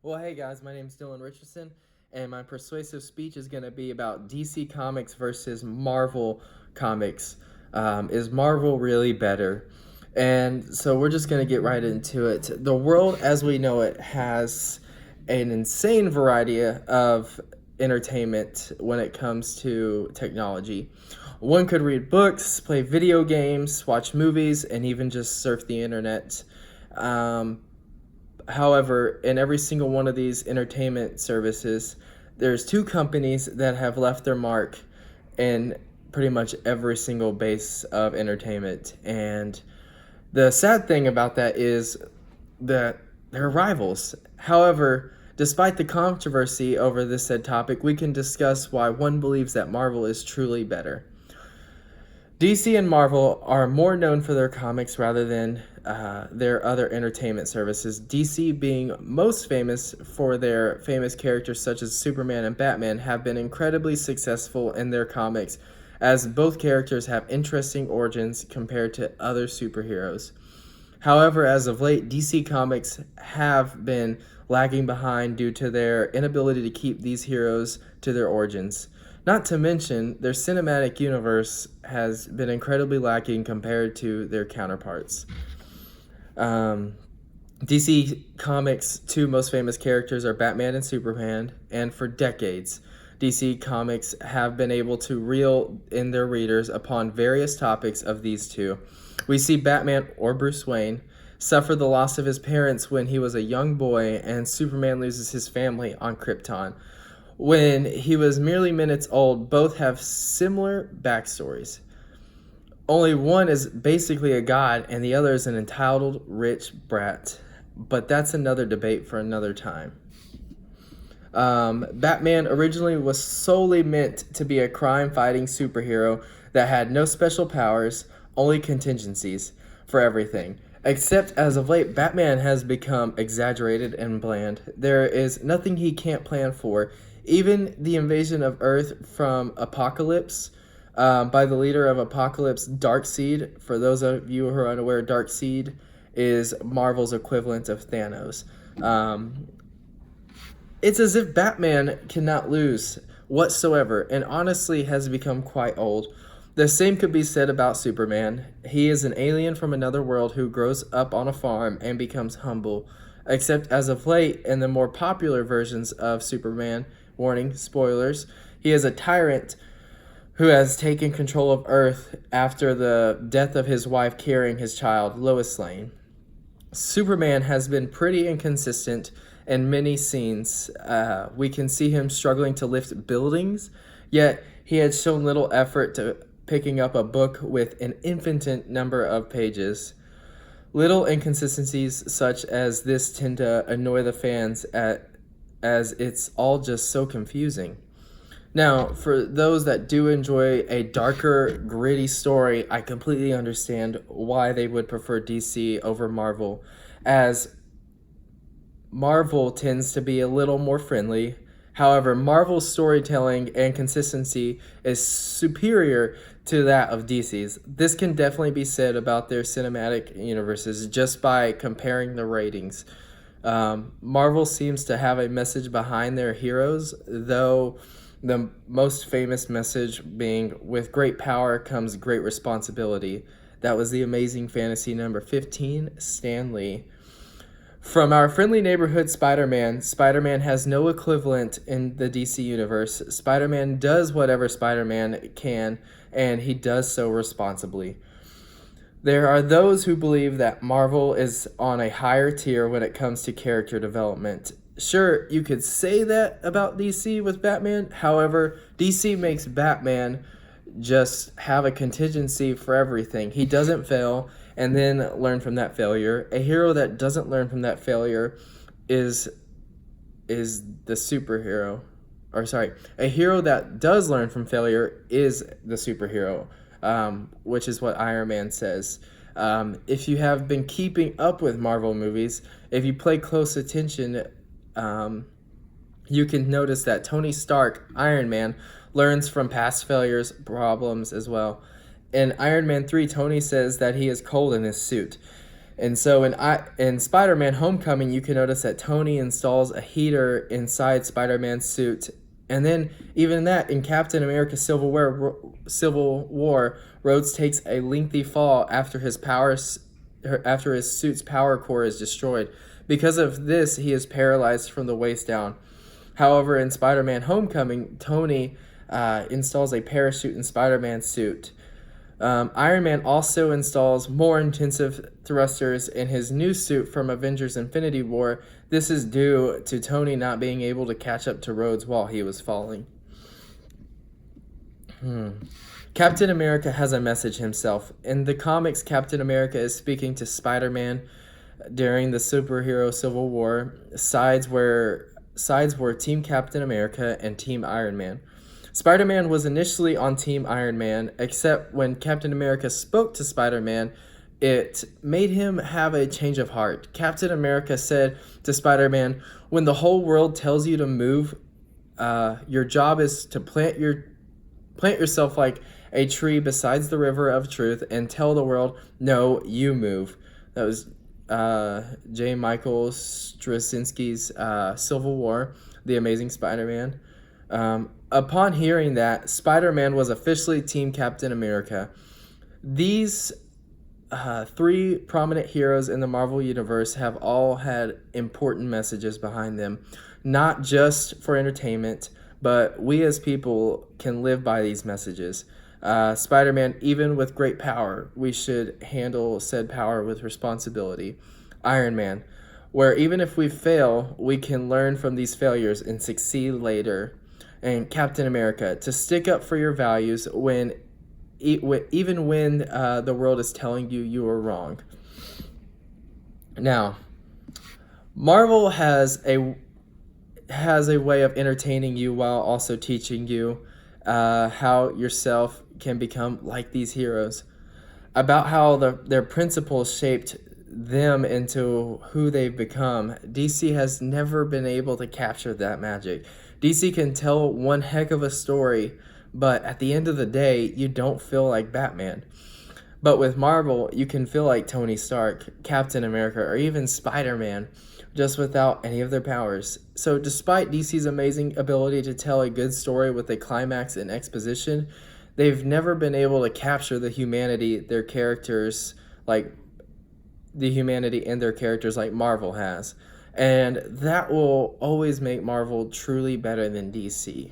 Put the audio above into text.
Well, hey guys, my name is Richardson, and my persuasive speech is going to be about DC Comics versus Marvel Comics. Is Marvel really better? And so we're just going to get right into it. The world as we know it has an insane variety of entertainment when it comes to technology. One could read books, play video games, watch movies, and even just surf the internet. However, in every single one of these entertainment services, there's two companies that have left their mark in pretty much every single base of entertainment. And the sad thing about that is that they're rivals. However, despite the controversy over this said topic, we can discuss why one believes that Marvel is truly better. DC and Marvel are more known for their comics rather than their other entertainment services. DC, being most famous for their famous characters such as Superman and Batman, have been incredibly successful in their comics, as both characters have interesting origins compared to other superheroes. However, as of late, DC Comics have been lagging behind due to their inability to keep these heroes to their origins. Not to mention, their cinematic universe has been incredibly lacking compared to their counterparts. DC Comics' two most famous characters are Batman and Superman, and for decades, DC Comics have been able to reel in their readers upon various topics of these two. We see Batman, or Bruce Wayne, suffer the loss of his parents when he was a young boy, and Superman loses his family on Krypton when he was merely minutes old. Both have similar backstories. Only one is basically a god and the other is an entitled rich brat. But that's another debate for another time. Batman originally was solely meant to be a crime-fighting superhero that had no special powers, only contingencies for everything. Except as of late, Batman has become exaggerated and bland. There is nothing he can't plan for. Even the invasion of Earth from Apocalypse by the leader of Apocalypse, Darkseid. For those of you who are unaware, Darkseid is Marvel's equivalent of Thanos. It's as if Batman cannot lose whatsoever and honestly has become quite old. The same could be said about Superman. He is an alien from another world who grows up on a farm and becomes humble. Except as of late, in the more popular versions of Superman, warning, spoilers, he is a tyrant who has taken control of Earth after the death of his wife carrying his child, Lois Lane. Superman has been pretty inconsistent in many scenes. We can see him struggling to lift buildings, yet he had shown little effort to picking up a book with an infinite number of pages. Little inconsistencies such as this tend to annoy the fans as it's all just so confusing. Now, for those that do enjoy a darker, gritty story, I completely understand why they would prefer DC over Marvel, as Marvel tends to be a little more friendly. However, Marvel's storytelling and consistency is superior to that of DC's. This can definitely be said about their cinematic universes just by comparing the ratings. Marvel seems to have a message behind their heroes, though the most famous message being, with great power comes great responsibility. That was the Amazing Fantasy number 15, Stan Lee. From our friendly neighborhood Spider-Man, Spider-Man has no equivalent in the DC universe. Spider-Man does whatever Spider-Man can, and he does so responsibly. There are those who believe that Marvel is on a higher tier when it comes to character development. Sure, you could say that about DC with Batman. However, DC makes Batman just have a contingency for everything. He doesn't fail and then learn from that failure. A hero that doesn't learn from that failure is the superhero. Or sorry, a hero that does learn from failure is the superhero, which is what Iron Man says. If you have been keeping up with Marvel movies, if you pay close attention, you can notice that Tony Stark, Iron Man, learns from past failures, problems as well. In Iron Man 3, Tony says that he is cold in his suit. And so in Spider-Man Homecoming, you can notice that Tony installs a heater inside Spider-Man's suit. And then even that in Captain America Civil War, Rhodes takes a lengthy fall after his suit's power core is destroyed. Because of this, he is paralyzed from the waist down. However, in Spider-Man Homecoming, Tony installs a parachute in Spider-Man's suit. Iron Man also installs more intensive thrusters in his new suit from Avengers Infinity War. This is due to Tony not being able to catch up to Rhodes while he was falling. Captain America has a message himself. In the comics, Captain America is speaking to Spider-Man during the superhero Civil War. Sides were Team Captain America and Team Iron Man. Spider-Man was initially on Team Iron Man, except when Captain America spoke to Spider-Man, it made him have a change of heart. Captain America said to Spider-Man, "When the whole world tells you to move, your job is to plant yourself like a tree beside the river of truth and tell the world, no, you move." That was J. Michael Straczynski's Civil War, The Amazing Spider-Man. Upon hearing that, Spider-Man was officially Team Captain America. These three prominent heroes in the Marvel Universe have all had important messages behind them, not just for entertainment, but we as people can live by these messages. Spider-Man, even with great power, we should handle said power with responsibility. Iron Man, where even if we fail, we can learn from these failures and succeed later. And Captain America, to stick up for your values even when the world is telling you are wrong. Now, Marvel has a way of entertaining you while also teaching you how yourself can become like these heroes, about how their principles shaped them into who they've become. DC has never been able to capture that magic. DC can tell one heck of a story, but at the end of the day, you don't feel like Batman. But with Marvel, you can feel like Tony Stark, Captain America, or even Spider-Man, just without any of their powers. So despite DC's amazing ability to tell a good story with a climax and exposition, they've never been able to capture the humanity in their characters like Marvel has. And that will always make Marvel truly better than DC.